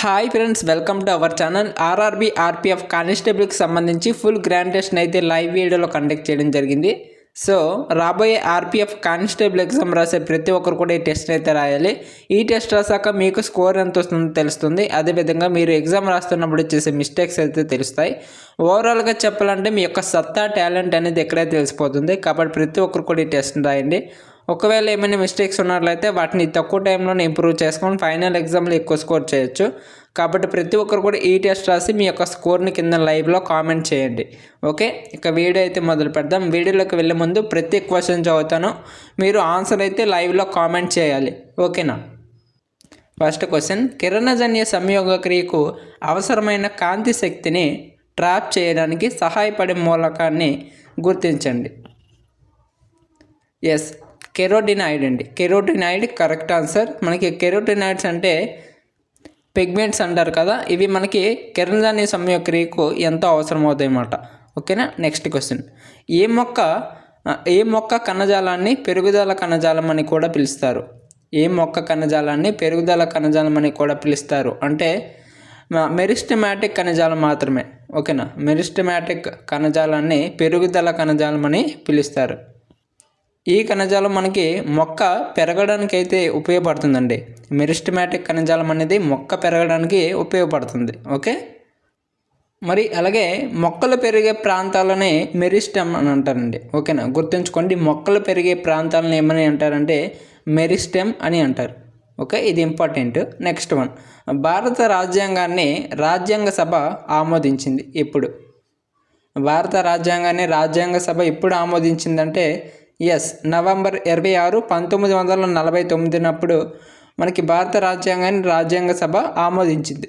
Hi friends, welcome to our channel. RRB RPF కానిస్టేబుల్కి సంబంధించి full grand test అయితే live వీడియోలో కండక్ట్ చేయడం జరిగింది. సో రాబోయే ఆర్పీఎఫ్ కానిస్టేబుల్ ఎగ్జామ్ రాసే ప్రతి ఒక్కరు కూడా ఈ టెస్ట్ అయితే రాయాలి. ఈ టెస్ట్ రాసాక మీకు స్కోర్ ఎంత వస్తుందో తెలుస్తుంది. అదేవిధంగా మీరు ఎగ్జామ్ రాస్తున్నప్పుడు చేసే మిస్టేక్స్ అయితే తెలుస్తాయి. ఓవరాల్గా చెప్పాలంటే మీ యొక్క సత్తా, టాలెంట్ అనేది ఎక్కడైతే తెలిసిపోతుంది. కాబట్టి ప్రతి ఒక్కరు కూడా ఈ టెస్ట్ రాయండి. ఒకవేళ ఏమైనా మిస్టేక్స్ ఉన్నట్లయితే వాటిని తక్కువ టైంలోనే ఇంప్రూవ్ చేసుకొని ఫైనల్ ఎగ్జామ్లో ఎక్కువ స్కోర్ చేయొచ్చు. కాబట్టి ప్రతి ఒక్కరు కూడా ఈ టెస్ట్ రాసి మీ యొక్క స్కోర్ని కింద లైవ్లో కామెంట్ చేయండి. ఓకే, ఇక వీడియో అయితే మొదలు పెడదాం. వీడియోలోకి వెళ్ళే ముందు ప్రతి క్వశ్చన్ చదువుతాను, మీరు ఆన్సర్ అయితే లైవ్లో కామెంట్ చేయాలి. ఓకేనా? ఫస్ట్ క్వశ్చన్, కిరణజన్య సంయోగ క్రియకు అవసరమైన కాంతి శక్తిని ట్రాప్ చేయడానికి సహాయపడే మూలకాన్ని గుర్తించండి. ఎస్, కెరోటినాయిడ్ అండి. Carotenoid correct answer. మనకి కెరోటినాయిడ్స్ అంటే పిగ్మెంట్స్ అంటారు కదా, ఇవి మనకి కిరణజన్య సంయోగక్రియకు ఎంతో అవసరం అవుతాయి అన్నమాట. ఓకేనా? నెక్స్ట్ క్వశ్చన్, ఏ మొక్క కణజాలాన్ని పెరుగుదల కణజాలం అని కూడా పిలుస్తారు? ఏ మొక్క కణజాలాన్ని పెరుగుదల కణజాలం అని కూడా పిలుస్తారు అంటే మెరిస్టమాటిక్ కణజాలం మాత్రమే. ఓకేనా? మెరిస్టమాటిక్ కణజాలాన్ని పెరుగుదల కణజాలం అని పిలుస్తారు. ఈ కణజాలం మనకి మొక్క పెరగడానికి అయితే ఉపయోగపడుతుందండి. మెరిస్టమాటిక్ కణజాలం అనేది మొక్క పెరగడానికి ఉపయోగపడుతుంది. ఓకే, మరి అలాగే మొక్కలు పెరిగే ప్రాంతాలనే మెరిస్టమ్ అని అంటారండి. ఓకేనా? గుర్తుంచుకోండి, మొక్కలు పెరిగే ప్రాంతాలను ఏమని అంటారంటే మెరిస్టమ్ అని అంటారు. ఓకే, ఇది ఇంపార్టెంట్. నెక్స్ట్ వన్, భారత రాజ్యాంగాన్ని రాజ్యాంగ సభ ఆమోదించింది ఎప్పుడు? భారత రాజ్యాంగాన్ని రాజ్యాంగ సభ ఎప్పుడు ఆమోదించిందంటే ఎస్, నవంబర్ 26, 1949 మనకి భారత రాజ్యాంగాన్ని రాజ్యాంగ సభ ఆమోదించింది.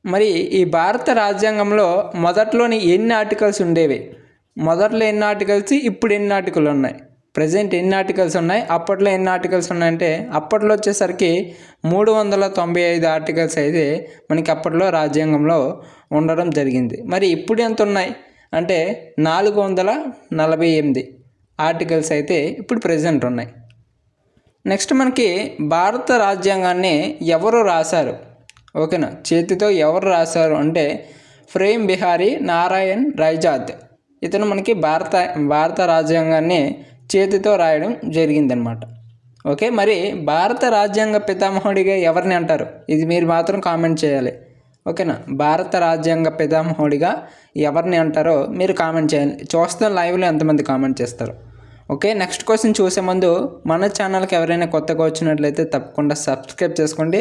మరి ఈ భారత రాజ్యాంగంలో మొదట్లోని ఎన్ని ఆర్టికల్స్ ఉండేవి? మొదట్లో ఎన్ని ఆర్టికల్స్, ఇప్పుడు ఎన్ని ఆర్టికల్ ఉన్నాయి? ప్రజెంట్ ఎన్ని ఆర్టికల్స్ ఉన్నాయి, అప్పట్లో ఎన్ని ఆర్టికల్స్ ఉన్నాయంటే అప్పట్లో వచ్చేసరికి 395 ఆర్టికల్స్ అయితే మనకి అప్పట్లో రాజ్యాంగంలో ఉండడం జరిగింది. మరి ఇప్పుడు ఎంత ఉన్నాయి అంటే 448 ఆర్టికల్స్ అయితే ఇప్పుడు ప్రెజెంట్ ఉన్నాయి. నెక్స్ట్ మనకి భారత రాజ్యాంగాన్ని ఎవరు రాశారు? ఓకేనా? చేతితో ఎవరు రాశారు అంటే ప్రేమ్ బిహారీ నారాయణ్ రైజాద్. ఇతను మనకి భారత రాజ్యాంగాన్ని చేతితో రాయడం జరిగిందనమాట. ఓకే, మరి భారత రాజ్యాంగ పితామహుడిగా ఎవరిని అంటారు? ఇది మీరు మాత్రం కామెంట్ చేయాలి. ఓకేనా? భారత రాజ్యాంగ పితామహుడిగా ఎవరిని అంటారో మీరు కామెంట్ చేయాలి. చూస్తాం లైవ్లో ఎంతమంది కామెంట్ చేస్తారు. ఓకే, నెక్స్ట్ క్వశ్చన్ చూసే ముందు మన ఛానల్కి ఎవరైనా కొత్తగా వచ్చినట్లయితే తప్పకుండా సబ్స్క్రైబ్ చేసుకోండి.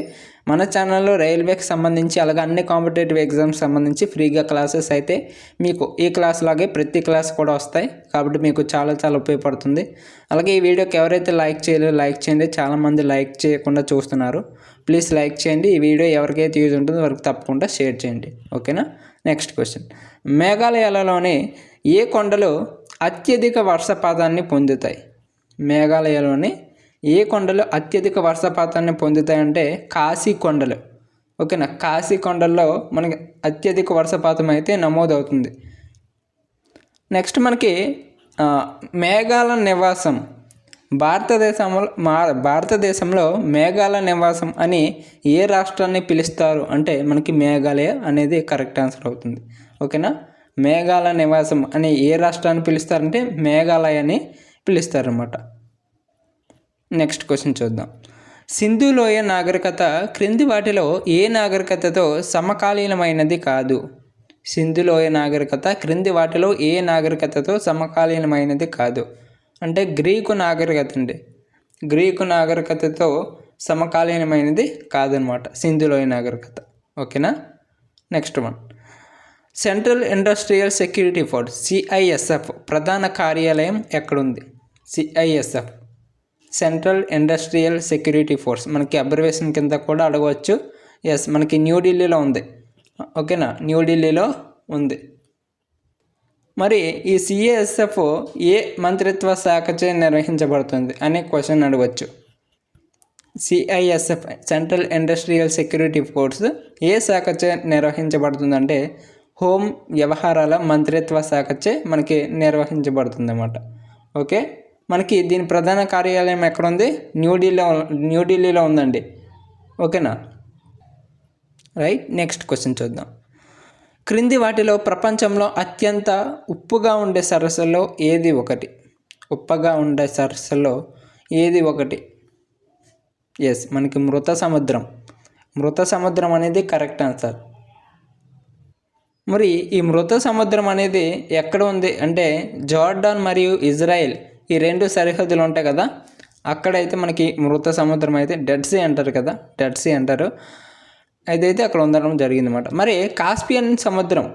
మన ఛానల్లో రైల్వేకి సంబంధించి అలాగే అన్ని కాంపిటేటివ్ ఎగ్జామ్స్ సంబంధించి ఫ్రీగా క్లాసెస్ అయితే మీకు ఈ క్లాస్ లాగే ప్రతి క్లాస్ కూడా వస్తాయి. కాబట్టి మీకు చాలా ఉపయోగపడుతుంది. అలాగే ఈ వీడియోకి ఎవరైతే లైక్ చేయలేదో లైక్ చేయండి. చాలామంది లైక్ చేయకుండా చూస్తున్నారు. ప్లీజ్ లైక్ చేయండి. ఈ వీడియో ఎవరికైతే యూజ్ ఉంటుందో వారికి తప్పకుండా షేర్ చేయండి. ఓకేనా? నెక్స్ట్ క్వశ్చన్, మేఘాలయలోని ఏ కొండలు అత్యధిక వర్షపాతాన్ని పొందుతాయి? మేఘాలయలోని ఏ కొండలు అత్యధిక వర్షపాతాన్ని పొందుతాయంటే కాశీ కొండలు. ఓకేనా? కాశీ కొండల్లో మనకి అత్యధిక వర్షపాతం అయితే నమోదవుతుంది. నెక్స్ట్ మనకి మేఘాల నివాసం. భారతదేశంలో మేఘాల నివాసం అని ఏ రాష్ట్రాన్ని పిలుస్తారు అంటే మనకి మేఘాలయ అనేది కరెక్ట్ ఆన్సర్ అవుతుంది. ఓకేనా? మేఘాలయ నివాసం అని ఏ రాష్ట్రాన్ని పిలుస్తారంటే మేఘాలయ అని పిలుస్తారన్నమాట. నెక్స్ట్ క్వశ్చన్ చూద్దాం. సింధు లోయ నాగరికత క్రింది వాటిలో ఏ నాగరికతతో సమకాలీనమైనది కాదు? సింధు లోయ నాగరికత క్రింది వాటిలో ఏ నాగరికతతో సమకాలీనమైనది కాదు అంటే గ్రీకు నాగరికత అండి. గ్రీకు నాగరికతతో సమకాలీనమైనది కాదనమాట సింధు లోయ నాగరికత. ఓకేనా? Next one, central industrial security force CISF ప్రధాన కార్యాలయం ఎక్కడుంది? CISF central industrial security force మనకి అబ్రివేషన్ కింద కూడా అడగవచ్చు. ఎస్, మనకి న్యూఢిల్లీలో ఉంది. ఓకేనా? న్యూఢిల్లీలో ఉంది. మరి ఈ సిఐఎస్ఎఫ్ ఏ మంత్రిత్వ శాఖచే నిర్వహించబడుతుంది అనే క్వశ్చన్ అడగవచ్చు. CISF central industrial security force ఏ శాఖచే నిర్వహించబడుతుందంటే హోం వ్యవహారాల మంత్రిత్వ శాఖచే మనకి నిర్వహించబడుతుంది అన్నమాట. ఓకే, మనకి దీని ప్రధాన కార్యాలయం ఎక్కడ ఉంది? న్యూఢిల్లీలో ఉందండి. ఓకేనా? రైట్. నెక్స్ట్ క్వశ్చన్ చూద్దాం. క్రింది వాటిలో ప్రపంచంలో అత్యంత ఉప్పుగా ఉండే సరస్సులో ఏది ఒకటి? ఉప్పగా ఉండే సరస్సులో ఏది ఒకటి? ఎస్, మనకి మృత సముద్రం. మృత సముద్రం అనేది కరెక్ట్ ఆన్సర్. మరి ఈ మృత సముద్రం అనేది ఎక్కడ ఉంది అంటే జార్డాన్ మరియు ఇజ్రాయెల్ ఈ రెండు సరిహద్దులు ఉంటాయి కదా, అక్కడైతే మనకి మృత సముద్రం అయితే డెడ్ సీ అంటారు కదా, డెడ్ సీ అంటారు, అదైతే అక్కడ ఉండడం జరిగిందన్నమాట. మరి కాస్పియన్ సముద్రం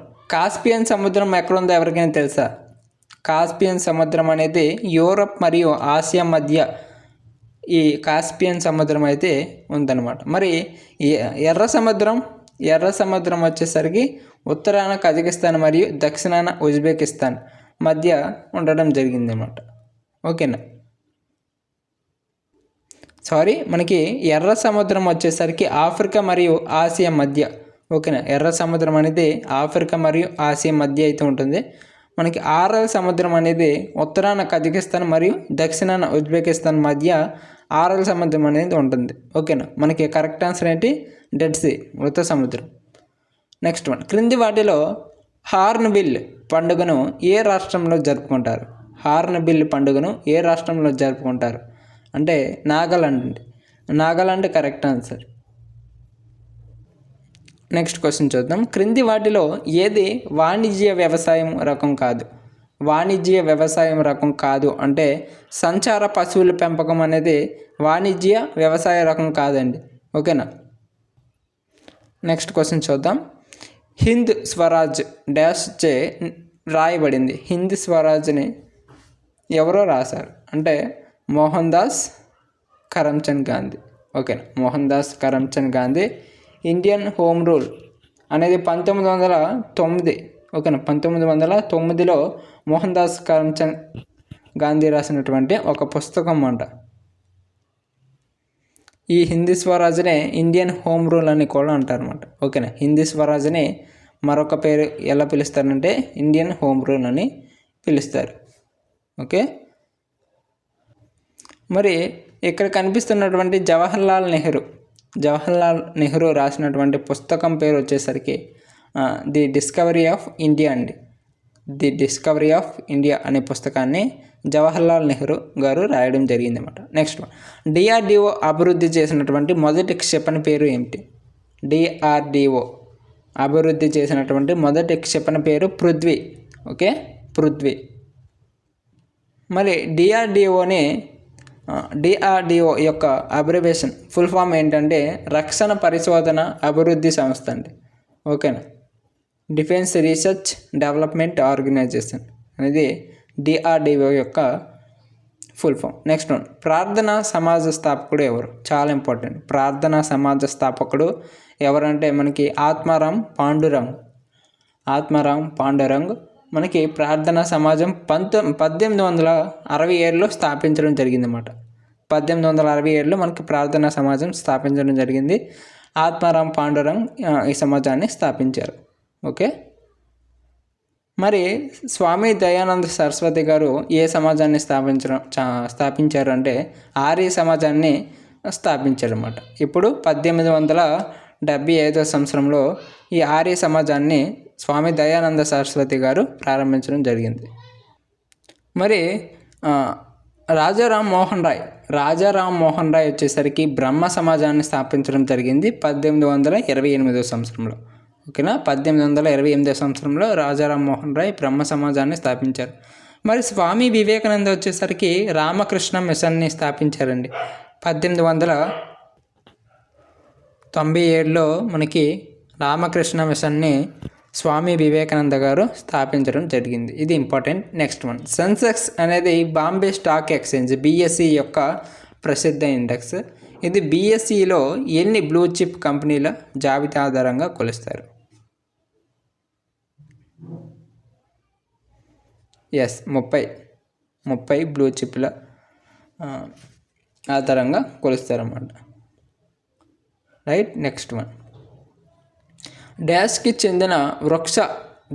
ఎక్కడ ఉందో ఎవరికైనా తెలుసా? కాస్పియన్ సముద్రం అనేది యూరప్ మరియు ఆసియా మధ్య ఈ కాస్పియన్ సముద్రం అయితే ఉందన్నమాట. మరి ఎర్ర సముద్రం వచ్చేసరికి ఉత్తరాన కజకిస్తాన్ మరియు దక్షిణాన ఉజ్బెకిస్తాన్ మధ్య ఉండడం జరిగిందన్నమాట. ఓకేనా? మనకి ఎర్ర సముద్రం వచ్చేసరికి ఆఫ్రికా మరియు ఆసియా మధ్య. ఓకేనా? ఎర్ర సముద్రం అనేది ఆఫ్రికా మరియు ఆసియా మధ్య అయితే ఉంటుంది. మనకి ఆరల్ సముద్రం అనేది ఉత్తరాన కజకిస్తాన్ మరియు దక్షిణాన ఉజ్బెకిస్తాన్ మధ్య ఆరల్ సముద్రం అనేది ఉంటుంది. ఓకేనా? మనకి కరెక్ట్ ఆన్సర్ ఏంటి? డెడ్ సీ, మృత సముద్రం. Next one. క్రింది వాటిలో హార్న్బిల్ పండుగను ఏ రాష్ట్రంలో జరుపుకుంటారు? హార్న్బిల్ పండుగను ఏ రాష్ట్రంలో జరుపుకుంటారు అంటే నాగాలాండ్ అండి. Nagaland correct answer. Next question చూద్దాం. క్రింది వాటిలో ఏది వాణిజ్య వ్యవసాయం రకం కాదు? వాణిజ్య వ్యవసాయం రకం కాదు అంటే సంచార పశువుల పెంపకం అనేది వాణిజ్య వ్యవసాయ రకం కాదండి. ఓకేనా? నెక్స్ట్ క్వశ్చన్ చూద్దాం. హింద్ స్వరాజ్ డాష్ చే రాయబడింది. హింద్ స్వరాజ్ని ఎవరో రాశారు అంటే మోహన్ దాస్ కరమ్చంద్ గాంధీ. ఓకేనా? Mohan Das Karamchand Gandhi. Indian home rule అనేది 1909. ఓకేనా? 1909లో మోహన్ దాస్ కరమ్చంద్ గాంధీ రాసినటువంటి ఒక పుస్తకం అంట. ఈ హిందీ స్వరాజ్నే ఇండియన్ హోమ్ రూల్ అని కూడా అంటారన్నమాట. ఓకేనా? హిందీ స్వరాజ్ని మరొక పేరు ఎలా పిలుస్తారంటే ఇండియన్ హోమ్ రూల్ అని పిలుస్తారు. ఓకే. మరి ఇక్కడ కనిపిస్తున్నటువంటి జవహర్లాల్ నెహ్రూ రాసినటువంటి పుస్తకం పేరు వచ్చేసరికి ది డిస్కవరీ ఆఫ్ ఇండియా అండి. ది డిస్కవరీ ఆఫ్ ఇండియా అనే పుస్తకాన్ని జవహర్లాల్ నెహ్రూ గారు రాయడం జరిగిందన్నమాట. నెక్స్ట్ డిఆర్డిఓ అభివృద్ధి చేసినటువంటి మొదటి క్షిపణి పేరు ఏమిటి? డిఆర్డిఓ అభివృద్ధి చేసినటువంటి మొదటి క్షిపణి పేరు పృథ్వీ. ఓకే, పృథ్వీ. మరి డిఆర్డిఓ యొక్క అబ్రివేషన్ ఫుల్ ఫామ్ ఏంటంటే రక్షణ పరిశోధన అభివృద్ధి సంస్థ అండి. ఓకేనా? డిఫెన్స్ రీసెర్చ్ డెవలప్మెంట్ ఆర్గనైజేషన్ అనేది డిఆర్డిఓ యొక్క ఫుల్ ఫామ్. Next one. ప్రార్థనా సమాజ స్థాపకుడు ఎవరు? చాలా ఇంపార్టెంట్. ప్రార్థనా సమాజ స్థాపకుడు ఎవరంటే మనకి ఆత్మారాం పాండురంగ్ మనకి ప్రార్థనా సమాజం 1867లో స్థాపించడం జరిగిందన్నమాట. 1867లో మనకి ప్రార్థనా సమాజం స్థాపించడం జరిగింది. ఆత్మారాం పాండురంగ్ ఈ సమాజాన్ని స్థాపించారు. ఓకే. మరి స్వామి దయానంద సరస్వతి గారు ఏ సమాజాన్ని స్థాపించారు అంటే ఆర్య సమాజాన్ని స్థాపించారన్నమాట. ఇప్పుడు 1875 సంవత్సరంలో ఈ ఆర్య సమాజాన్ని స్వామి దయానంద సరస్వతి గారు ప్రారంభించడం జరిగింది. మరి రాజారాం మోహన్ రాయ్ వచ్చేసరికి బ్రహ్మ సమాజాన్ని స్థాపించడం జరిగింది 1828 సంవత్సరంలో. ఓకేనా? 1828 సంవత్సరంలో రాజారాం మోహన్ రాయ్ బ్రహ్మ సమాజాన్ని స్థాపించారు. మరి స్వామి వివేకానంద వచ్చేసరికి రామకృష్ణ మిషన్ని స్థాపించారండి. 1897లో మనకి రామకృష్ణ మిషన్ని స్వామి వివేకానంద గారు స్థాపించడం జరిగింది. ఇది ఇంపార్టెంట్. Next one. సెన్సెక్స్ అనేది బాంబే స్టాక్ ఎక్స్చేంజ్ BSE యొక్క ప్రసిద్ధ ఇండెక్స్. ఇది BSEలో ఎన్ని బ్లూ చిప్ కంపెనీల జాబితా ఆధారంగా కొలుస్తారు? ఎస్, 30 బ్లూ చిప్ల ఆధారంగా కొలుస్తారన్నమాట. రైట్. Next one. డాష్కి చెందిన వృక్ష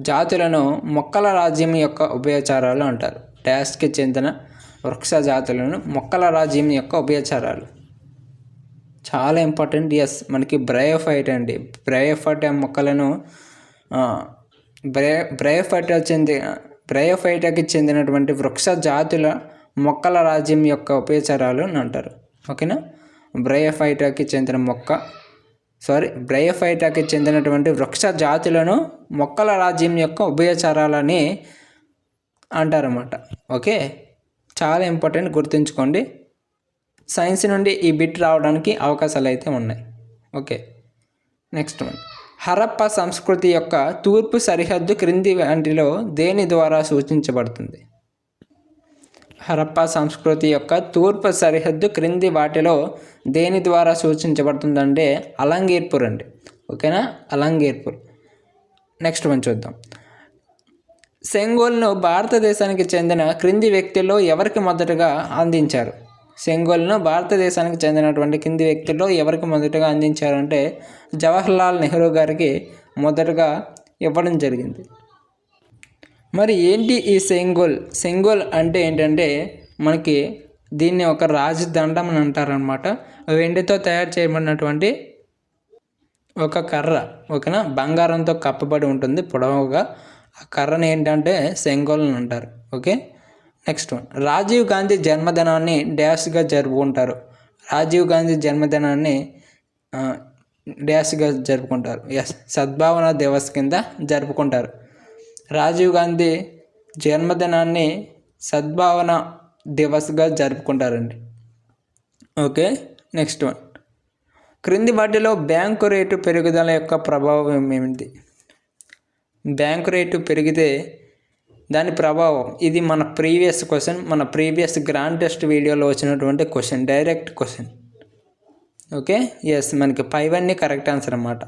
జాతులను మొక్కల రాజ్యం యొక్క ఉభయచరాలు అంటారు. డాష్కి చెందిన వృక్ష జాతులను మొక్కల రాజ్యం యొక్క ఉభయచరాలు. చాలా ఇంపార్టెంట్. ఎస్, మనకి బ్రయోఫైట్ అండి. బ్రయోఫైట్ మొక్కలను బ్రయోఫైటాకి చెందినటువంటి వృక్ష జాతుల మొక్కల రాజ్యం యొక్క ఉభయచరాలు అని అంటారు. ఓకేనా, బ్రయోఫైటాకి చెందినటువంటి వృక్ష జాతులను మొక్కల రాజ్యం యొక్క ఉభయచరాలని అంటారన్నమాట. ఓకే, చాలా ఇంపార్టెంట్, గుర్తుంచుకోండి. సైన్స్ నుండి ఈ బిట్ రావడానికి అవకాశాలు అయితే ఉన్నాయి. Okay, next one. హరప్పా సంస్కృతి యొక్క తూర్పు సరిహద్దు క్రింది వాటిలో దేని ద్వారా సూచించబడుతుంది? హరప్పా సంస్కృతి యొక్క తూర్పు సరిహద్దు క్రింది వాటిలో దేని ద్వారా సూచించబడుతుందంటే అలంగీర్పూర్ అండి. ఓకేనా, అలంగీర్పూర్. నెక్స్ట్ వన్ చూద్దాం. సెంగోల్ను భారతదేశానికి చెందిన క్రింది వ్యక్తుల్లో ఎవరికి మొదటగా అందించారు? సెంగోల్ను భారతదేశానికి చెందినటువంటి కింది వ్యక్తుల్లో ఎవరికి మొదటగా అందించారంటే జవహర్లాల్ నెహ్రూ గారికి మొదటగా ఇవ్వడం జరిగింది. మరి ఏంటి ఈ సెంగోల్ అంటే ఏంటంటే మనకి దీన్ని ఒక రాజదండం అని అంటారనమాట. వెండితో తయారు చేయబడినటువంటి ఒక కర్ర. ఓకేనా, బంగారంతో కప్పబడి ఉంటుంది పొడవుగా. ఆ కర్రని ఏంటంటే సెంగోల్ అని అంటారు. Okay, next one. Rajiv Gandhi జన్మదినాన్ని డాష్గా జరుపుకుంటారు. రాజీవ్ గాంధీ జన్మదినాన్ని డాష్గా జరుపుకుంటారు. ఎస్, సద్భావన దివస్ కింద జరుపుకుంటారు. రాజీవ్ గాంధీ జన్మదినాన్ని సద్భావన దివస్గా జరుపుకుంటారండి. Okay, next one. క్రింది వాటిలో బ్యాంకు రేటు పెరుగుదల యొక్క ప్రభావం ఏమిటి? బ్యాంకు రేటు పెరిగితే దాని ప్రభావం, ఇది మన ప్రీవియస్ గ్రాండ్ టెస్ట్ వీడియోలో వచ్చినటువంటి question, direct question. Okay, yes, మనకి పైవన్నీ కరెక్ట్ ఆన్సర్ అన్నమాట.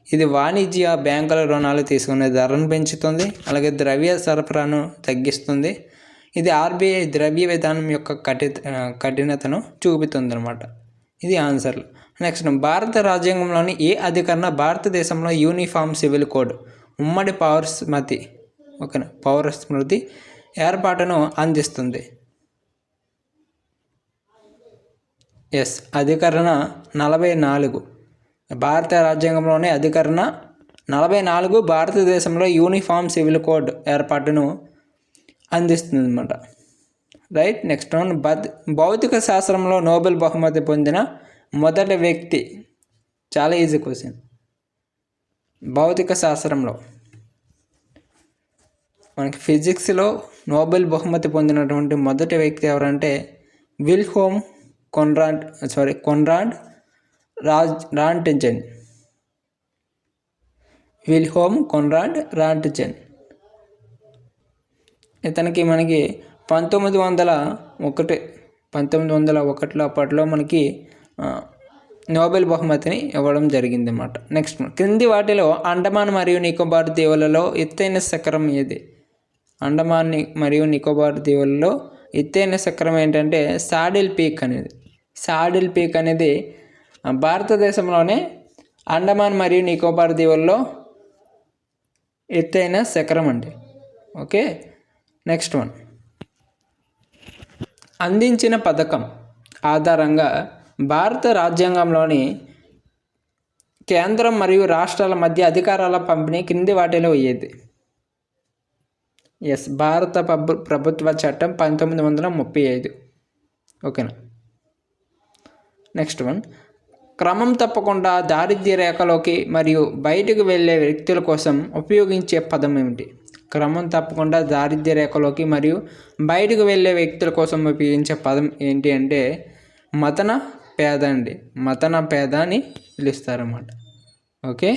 ఇది వాణిజ్య బ్యాంకుల రుణాలు తీసుకునే ధరను పెంచుతుంది, అలాగే ద్రవ్య సరఫరాను తగ్గిస్తుంది. ఇది ఆర్బీఐ ద్రవ్య విధానం యొక్క కఠినతను చూపుతుంది అనమాట. ఇది ఆన్సర్లు. నెక్స్ట్, భారత రాజ్యాంగంలోని ఏ అధికరణ భారతదేశంలో యూనిఫామ్ సివిల్ కోడ్ ఉమ్మడి పౌరస్మృతి ఏర్పాటును అందిస్తుంది? ఎస్, అధికరణ 44. భారత రాజ్యాంగంలోని అధికరణ 44 భారతదేశంలో యూనిఫామ్ సివిల్ కోడ్ ఏర్పాటును అందిస్తుంది అన్నమాట. Right, next one. భౌతిక శాస్త్రంలో నోబెల్ బహుమతి పొందిన మొదటి వ్యక్తి. చాలా ఈజీ క్వశ్చన్. భౌతిక శాస్త్రంలో మనకి ఫిజిక్స్లో నోబెల్ బహుమతి పొందినటువంటి మొదటి వ్యక్తి ఎవరంటే Wilhelm Conrad Roentgen. Wilhelm Conrad Roentgen. ఇతనికి మనకి 1901లో అప్పట్లో మనకి నోబెల్ బహుమతిని ఇవ్వడం జరిగింది అన్నమాట. నెక్స్ట్, క్రింది వాటిలో అండమాన్ మరియు నికోబార్ దీవులలో ఎత్తైన శిఖరం ఏది? అండమాన్ మరియు నికోబార్ దీవులలో ఎత్తైన శిఖరం ఏంటంటే సాడిల్ పీక్ అనేది భారతదేశంలోనే అండమాన్ మరియు నికోబార్ దీవుల్లో ఎత్తైన శిఖరం అండి. Okay, next one. అందించిన పథకం ఆధారంగా భారత రాజ్యాంగంలోని కేంద్రం మరియు రాష్ట్రాల మధ్య అధికారాల పంపిణీ క్రింది వాటిలో ఏది? ఎస్, భారత ప్రభుత్వ చట్టం 1935. ఓకేనా, నెక్స్ట్ వన్. క్రమం తప్పకుండా దారిద్ర్య రేఖలోకి మరియు బయటకు వెళ్ళే వ్యక్తుల కోసం ఉపయోగించే పదం ఏమిటి? క్రమం తప్పకుండా దారిద్ర్య రేఖలోకి మరియు బయటకు వెళ్ళే వ్యక్తుల కోసం ఉపయోగించే పదం ఏంటి అంటే మతన పేద అండి. మతన పేద అని పిలుస్తారన్నమాట. Okay,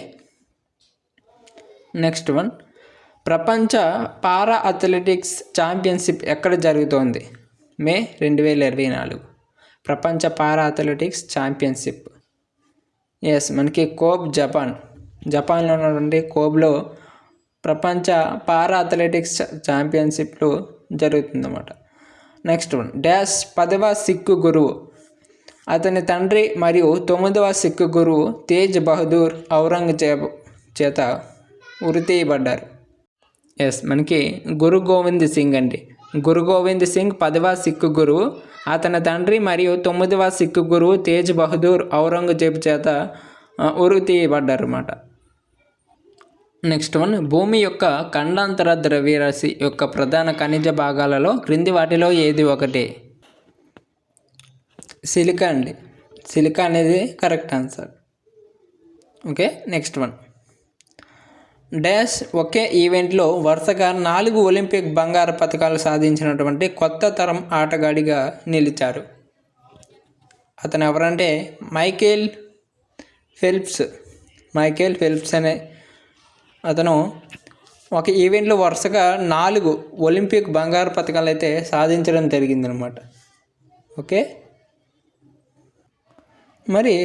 next one. ప్రపంచ పారా అథ్లెటిక్స్ ఛాంపియన్షిప్ ఎక్కడ జరుగుతోంది? మే 2024. ప్రపంచ పారా అథ్లెటిక్స్ ఛాంపియన్షిప్. ఎస్, మనకి కోబ్ జపాన్లో ఉన్నటువంటి కోబ్లో ప్రపంచ పారా అథ్లెటిక్స్ ఛాంపియన్షిప్లు జరుగుతుందన్నమాట. Next one. డాష్ 10వ సిక్కు గురువు. అతని తండ్రి మరియు 9వ సిక్కు గురువు తేజ్ బహదూర్ ఔరంగజేబ్ చేత ఉరితీయబడ్డారు. ఎస్, మనకి గురు గోవింద్ సింగ్ అండి. గురు గోవింద్ సింగ్ 10వ సిక్కు గురువు. అతని తండ్రి మరియు 9వ సిక్కు గురువు తేజ్ బహదూర్ ఔరంగజేబు చేత ఉరి తీయబడ్డారు అన్నమాట. నెక్స్ట్ వన్, భూమి యొక్క ఖండాంతర ద్రవ్యరాశి యొక్క ప్రధాన ఖనిజ భాగాలలో క్రింది వాటిలో ఏది ఒకటి? సిలికా అండి. సిలికా అనేది correct answer. Okay, next one, dash ఒకే ఈవెంట్లో వరుసగా 4 ఒలింపిక్ బంగారు పతకాలు సాధించినటువంటి కొత్త తరం ఆటగాడిగా నిలిచారు. అతను ఎవరంటే మైకేల్ ఫెల్ప్స్ అనే అతను ఒక ఈవెంట్లో వరుసగా 4 ఒలింపిక్ బంగారు పతకాలు అయితే సాధించడం జరిగిందనమాట. ఓకే, మరి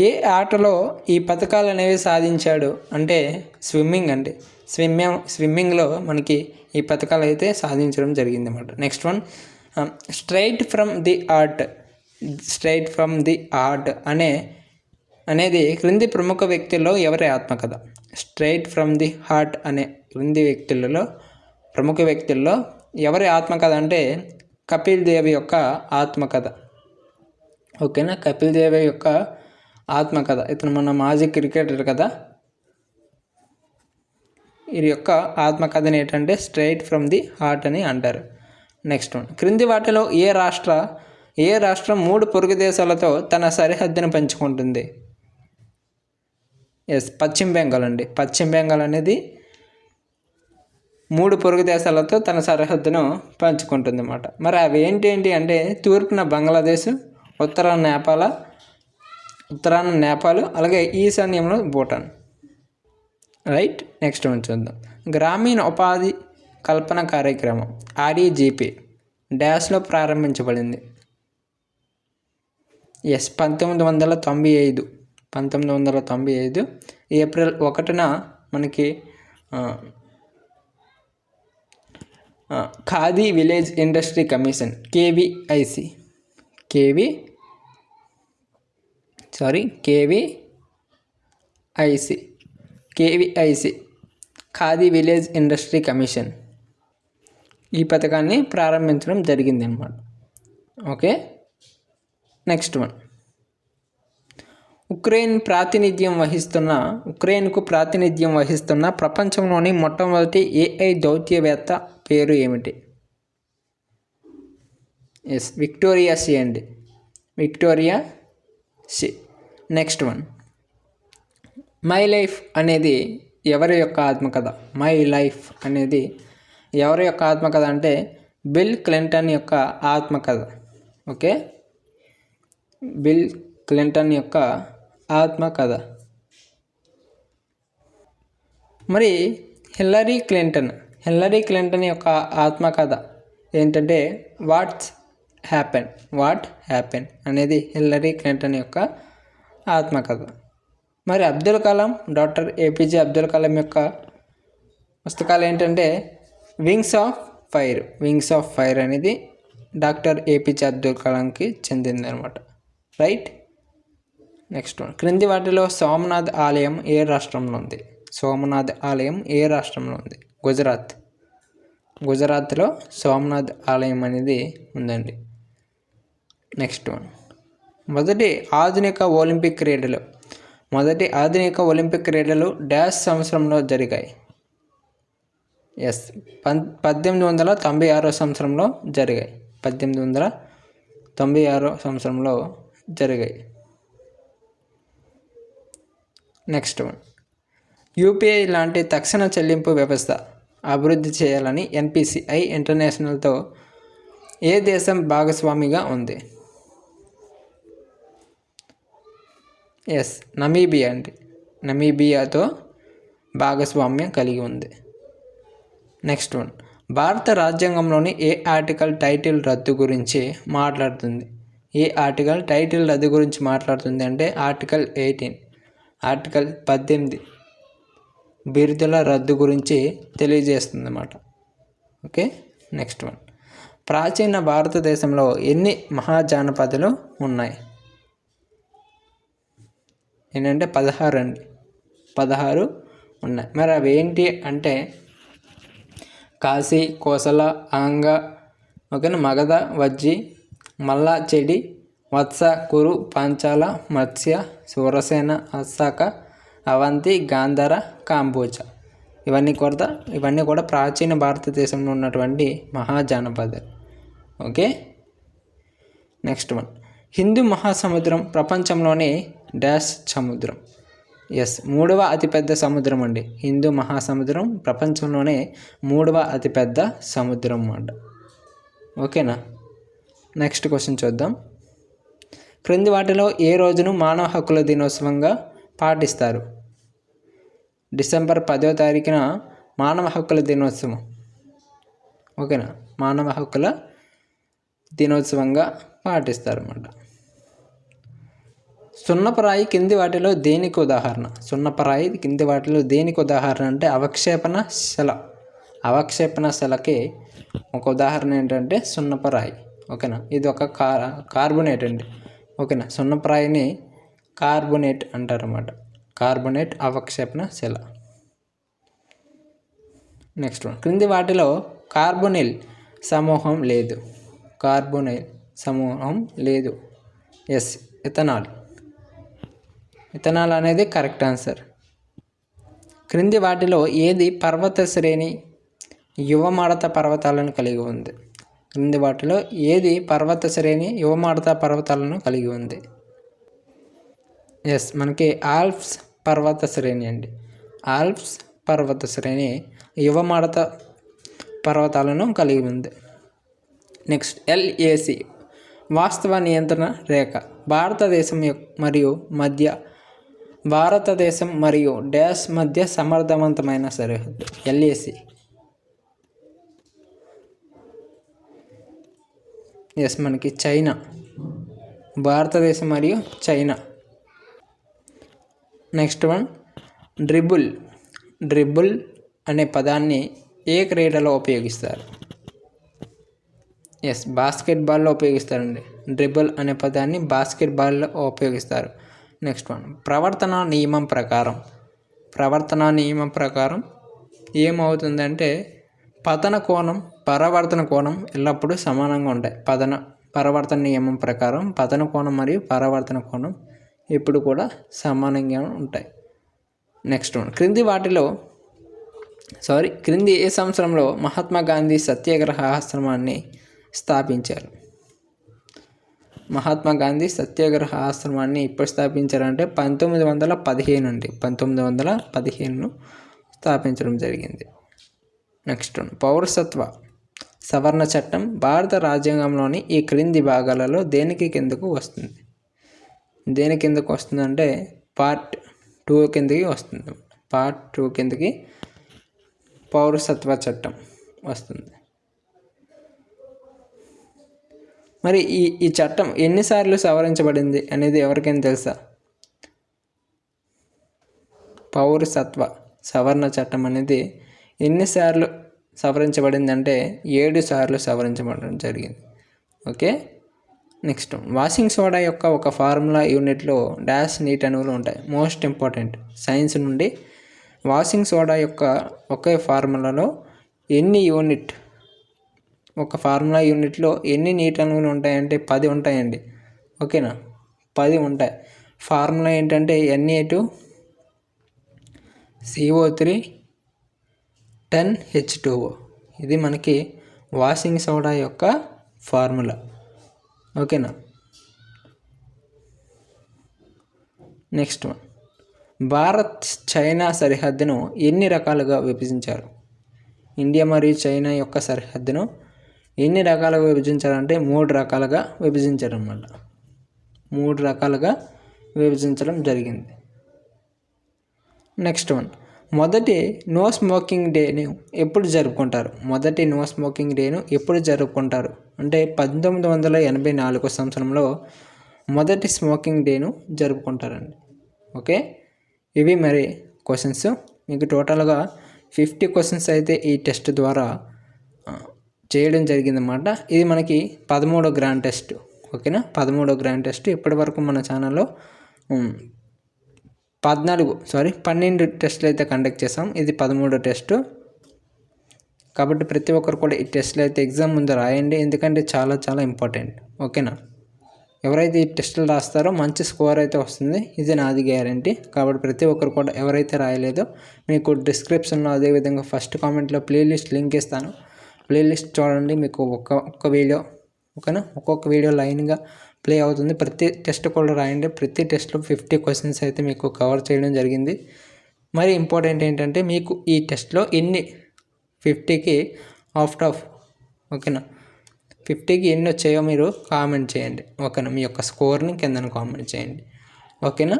ఏ ఆటలో ఈ పథకాలు అనేవి సాధించాడు అంటే స్విమ్మింగ్ అండి. స్విమ్మింగ్లో మనకి ఈ పథకాలు అయితే సాధించడం జరిగింది అన్నమాట. Next one, straight from the art అనేది క్రింది ప్రముఖ వ్యక్తుల్లో ఎవరి ఆత్మకథ? స్ట్రైట్ ఫ్రమ్ ది హార్ట్ అనే ప్రముఖ వ్యక్తుల్లో ఎవరి ఆత్మకథ అంటే కపిల్ దేవ్ యొక్క ఆత్మకథ. ఓకేనా, కపిల్ దేవ్ యొక్క ఆత్మకథ. ఇతను మన మాజీ క్రికెటర్ కదా. ఇది యొక్క ఆత్మకథని ఏంటంటే స్ట్రైట్ ఫ్రమ్ ది హార్ట్ అని అంటారు. నెక్స్ట్ వన్, క్రింది వాటిలో ఏ రాష్ట్రం 3 పొరుగు దేశాలతో తన సరిహద్దును పంచుకుంటుంది? పశ్చిమ బెంగాల్ అండి. పశ్చిమ బెంగాల్ అనేది 3 పొరుగు దేశాలతో తన సరిహద్దును పంచుకుంటుంది అన్నమాట. మరి అవి ఏంటి అంటే తూర్పున బంగ్లాదేశ్, ఉత్తరాన నేపాల్, అలాగే ఈశాన్యంలో భూటాన్. రైట్, నెక్స్ట్ వన్ చూద్దాం. గ్రామీణ ఉపాధి కల్పన కార్యక్రమం REGP డాష్లో ప్రారంభించబడింది. 1995 ఏప్రిల్ 1న మనకి khadi village industry commission KVIC khadi village industry commission ఈ పథకాన్ని ప్రారంభించడం జరిగింది అన్నమాట. ఓకే, నెక్స్ట్ వన్, ఉక్రెయిన్కు ప్రాతినిధ్యం వహిస్తున్న ప్రపంచంలోని మొట్టమొదటి AI దౌత్యవేత్త పేరు ఏమిటి? విక్టోరియా సి అండి. Victoria C. Next one, my life అనేది ఎవరి యొక్క ఆత్మకథ? ఎవరి యొక్క ఆత్మకథ అంటే బిల్ క్లింటన్ యొక్క ఆత్మకథ. ఓకే, బిల్ క్లింటన్ యొక్క ఆత్మకథ. మరి హిల్లరీ క్లింటన్ యొక్క ఆత్మకథ ఏంటంటే వాట్ హ్యాపెన్ అనేది హిల్లరీ క్లింటన్ యొక్క ఆత్మకథ. మరి డాక్టర్ APJ అబ్దుల్ కలాం యొక్క పుస్తకాలు ఏంటంటే వింగ్స్ ఆఫ్ ఫైర్ అనేది డాక్టర్ APJ అబ్దుల్ కలాంకి చెందింది అనమాట. రైట్, నెక్స్ట్ వన్, క్రింది వాటిలో సోమనాథ్ ఆలయం ఏ రాష్ట్రంలో ఉంది? గుజరాత్లో సోమనాథ్ ఆలయం అనేది ఉందండి. నెక్స్ట్ వన్, మొదటి ఆధునిక ఒలింపిక్ క్రీడలు డాష్ సంవత్సరంలో జరిగాయి? 1896 సంవత్సరంలో జరిగాయి. 1896 సంవత్సరంలో జరిగాయి. నెక్స్ట్ వన్, UPI లాంటి తక్షణ చెల్లింపు వ్యవస్థ అభివృద్ధి చేయాలని NPCI ఇంటర్నేషనల్తో ఏ దేశం భాగస్వామిగా ఉంది? నమీబియా అండి. నమీబియాతో భాగస్వామ్యం కలిగి ఉంది. నెక్స్ట్ వన్, భారత రాజ్యాంగంలోని ఏ ఆర్టికల్ టైటిల్ రద్దు గురించి మాట్లాడుతుంది? అంటే ఆర్టికల్ 18. ఆర్టికల్ 18 బిరుదుల రద్దు గురించి తెలియజేస్తుంది అన్నమాట. ఓకే, నెక్స్ట్ వన్, ప్రాచీన భారతదేశంలో ఎన్ని మహాజనపదాలు ఉన్నాయి? ఏంటంటే 16 అండి. 16 ఉన్నాయి. మరి అవి ఏంటి అంటే కాశీ, కోసల, అంగ, ఓకేనా, మగధ, వజ్జి, మల్ల చెడి, వత్స, కురు, పాంచాల, మత్స్య, సూరసేన, అశాక, అవంతి, గాంధార, కాంబోజ. ఇవన్నీ కూడా ప్రాచీన భారతదేశంలో ఉన్నటువంటి మహాజానపదాలు. Okay, next one. హిందూ మహాసముద్రం ప్రపంచంలోని డాష్ సముద్రం. ఎస్, 3వ అతిపెద్ద సముద్రం అండి. హిందూ మహాసముద్రం ప్రపంచంలోనే 3వ అతిపెద్ద సముద్రం అన్నమాట. ఓకేనా, నెక్స్ట్ క్వశ్చన్ చూద్దాం. క్రింది వాటిలో ఏ రోజును మానవ హక్కుల దినోత్సవంగా పాటిస్తారు? డిసెంబర్ 10వ తారీఖున మానవ హక్కుల దినోత్సవం. ఓకేనా, మానవ హక్కుల దినోత్సవంగా పాటిస్తారు అన్నమాట. సున్నపరాయి కింది వాటిలో దేనికి ఉదాహరణ? సున్నపరాయి కింది వాటిలో దేనికి ఉదాహరణ అంటే అవక్షేపణ శిల. అవక్షేపణ శిలకి ఒక ఉదాహరణ ఏంటంటే సున్నపరాయి. ఓకేనా, ఇది ఒక కార్బొనేట్ అండి. ఓకేనా, సున్నపరాయిని కార్బొనేట్ అంటారు అన్నమాట. కార్బొనేట్ అవక్షేపణ శిల. Next one. క్రింది వాటిలో కార్బొనిల్ సమూహం లేదు. కార్బొనిల్ సమూహం లేదు. Yes, ethanol. ఇథనాల్ అనేది కరెక్ట్ ఆన్సర్. క్రింది వాటిలో ఏది పర్వత శ్రేణి యువమాడత పర్వతాలను కలిగి ఉంది? క్రింది వాటిలో ఏది పర్వత శ్రేణి యువమాడత పర్వతాలను కలిగి ఉంది? ఎస్, మనకి ఆల్ప్స్ పర్వత శ్రేణి అండి. ఆల్ప్స్ పర్వత శ్రేణి యువమాడత పర్వతాలను కలిగి ఉంది. నెక్స్ట్, LAC వాస్తవ నియంత్రణ రేఖ భారతదేశం మరియు డాష్ మధ్య సమర్థవంతమైన సరిహద్దు. LAC. ఎస్, మనకి చైనా. భారతదేశం మరియు చైనా. Next one. డ్రిబుల్ అనే పదాన్ని ఏ క్రీడలో ఉపయోగిస్తారు? ఎస్, బాస్కెట్బాల్లో ఉపయోగిస్తారండి. డ్రిబుల్ అనే పదాన్ని బాస్కెట్బాల్లో ఉపయోగిస్తారు. Next one. ప్రవర్తన నియమం ప్రకారం ఏమవుతుందంటే పరావర్తన కోణం ఎల్లప్పుడూ సమానంగా ఉంటాయి. పరావర్తన నియమం ప్రకారం పతన కోణం మరియు పరావర్తన కోణం ఎప్పుడు కూడా సమానంగా ఉంటాయి. Next one. క్రింది ఏ సంవత్సరంలో మహాత్మా గాంధీ సత్యాగ్రహ ఆశ్రమాన్ని స్థాపించారు? మహాత్మా గాంధీ సత్యాగ్రహ ఆశ్రమాన్ని ఎప్పుడు స్థాపించారంటే 1915 అండి. 1915 స్థాపించడం జరిగింది. Next one. పౌరసత్వ సవరణ చట్టం భారత రాజ్యాంగంలోని ఈ క్రింది భాగాలలో దేనికి కిందకు వస్తుంది? దేని కిందకు వస్తుందంటే పార్ట్ 2 కిందకి వస్తుంది. పార్ట్ 2 కిందకి పౌరసత్వ చట్టం వస్తుంది. మరి ఈ చట్టం ఎన్నిసార్లు సవరించబడింది అనేది ఎవరికైనా తెలుసా? పౌరసత్వ సవరణ చట్టం అనేది ఎన్నిసార్లు సవరించబడింది అంటే 7 సార్లు సవరించబడడం జరిగింది. Okay, next. వాషింగ్ సోడా యొక్క ఒక ఫార్ములా యూనిట్లో డాష్ నీటి అణువులు ఉంటాయి. మోస్ట్ ఇంపార్టెంట్ సైన్స్ నుండి వాషింగ్ సోడా యొక్క ఒకే ఫార్ములాలో ఒక ఫార్ములా యూనిట్లో ఎన్ని నీటి అణువులు ఉంటాయంటే 10 ఉంటాయండి. ఓకేనా, 10 ఉంటాయి. ఫార్ములా ఏంటంటే Na2CO3 10H2O. ఇది మనకి వాషింగ్ సోడా యొక్క ఫార్ములా. ఓకేనా, నెక్స్ట్ వన్. భారత్ చైనా సరిహద్దును ఎన్ని రకాలుగా విభజించారు? ఇండియా మరియు చైనా యొక్క సరిహద్దును ఎన్ని రకాలుగా విభజించారంటే 3 రకాలుగా విభజించారు అన్నమాట. 3 రకాలుగా విభజించడం జరిగింది. Next one. మొదటి నో స్మోకింగ్ డేను ఎప్పుడు జరుపుకుంటారు? మొదటి నో స్మోకింగ్ డేను ఎప్పుడు జరుపుకుంటారు అంటే 1984 సంవత్సరంలో మొదటి స్మోకింగ్ డేను జరుపుకుంటారండి. ఓకే, ఇవి మరి క్వశ్చన్స్. మీకు టోటల్గా 50 క్వశ్చన్స్ అయితే ఈ టెస్ట్ ద్వారా చేయడం జరిగిందన్నమాట. ఇది మనకి 13వ గ్రాండ్ టెస్ట్. ఓకేనా, 13వ గ్రాండ్ టెస్ట్. ఇప్పటి వరకు మన ఛానల్లో 12 టెస్టులు అయితే కండక్ట్ చేసాం. ఇది 13వ టెస్ట్. కాబట్టి ప్రతి ఒక్కరు కూడా ఈ టెస్ట్లు అయితే ఎగ్జామ్ ముందు రాయండి, ఎందుకంటే చాలా చాలా ఇంపార్టెంట్. ఓకేనా? ఎవరైతే ఈ టెస్టులు రాస్తారో మంచి స్కోర్ అయితే వస్తుంది, ఇది నాది గ్యారంటీ. కాబట్టి ప్రతి ఒక్కరు కూడా ఎవరైతే రాయలేదో మీకు డిస్క్రిప్షన్లో అదేవిధంగా ఫస్ట్ కామెంట్లో ప్లేలిస్ట్ లింక్ ఇస్తాను, ప్లేలిస్ట్ చూడండి. మీకు ఒక్క వీడియో ఓకేనా, ఒక్కొక్క వీడియో లైన్గా ప్లే అవుతుంది. ప్రతి టెస్ట్ కూడా రాయండి. ప్రతి టెస్ట్లో 50 క్వశ్చన్స్ అయితే మీకు కవర్ చేయడం జరిగింది. మరి ఇంపార్టెంట్ ఏంటంటే మీకు ఈ టెస్ట్లో ఎన్ని 50కి ఆఫ్ ఓకేనా, 50కి ఎన్ని వచ్చాయో మీరు కామెంట్ చేయండి. ఓకేనా, మీ యొక్క స్కోర్ని కింద కామెంట్ చేయండి. ఓకేనా,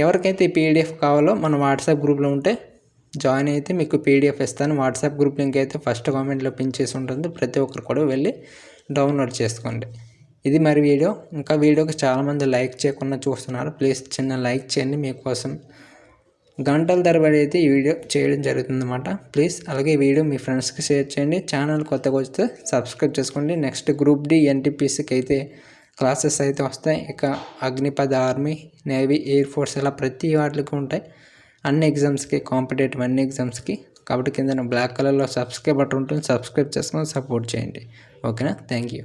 ఎవరికైతే ఈ పీడిఎఫ్ కావాలో మన వాట్సాప్ గ్రూప్లో ఉంటే జాయిన్ అయితే మీకు పీడిఎఫ్ ఇస్తాను. వాట్సాప్ గ్రూప్ లింక్ అయితే ఫస్ట్ కామెంట్లో పిన్ చేసి ఉంటుంది, ప్రతి ఒక్కరు కూడా వెళ్ళి డౌన్లోడ్ చేసుకోండి. ఇది మరి వీడియో. ఇంకా వీడియోకి చాలామంది లైక్ చేయకుండా చూస్తున్నారు, ప్లీజ్ చిన్న లైక్ చేయండి. మీకోసం గంటల తరబడి అయితే ఈ వీడియో చేయడం జరుగుతుందన్నమాట. ప్లీజ్ అలాగే ఈ వీడియో మీ ఫ్రెండ్స్కి షేర్ చేయండి. ఛానల్ కొత్తగా వస్తే సబ్స్క్రైబ్ చేసుకోండి. నెక్స్ట్ గ్రూప్ డి ఎన్టీపీసీకి అయితే క్లాసెస్ అయితే వస్తాయి. ఇక అగ్నిపథ, ఆర్మీ, నేవీ, ఎయిర్ ఫోర్స్ ఇలా ప్రతి వాటికి ఉంటాయి, అన్ని ఎగ్జామ్స్కి, కాంపిటేటివ్ అన్ని ఎగ్జామ్స్కి. కాబట్టి కింద బ్లాక్ కలర్లో సబ్స్క్రైబ్ బటన్ ఉంటుంది, సబ్స్క్రైబ్ చేసుకొని సపోర్ట్ చేయండి. ఓకేనా, థ్యాంక్ యూ.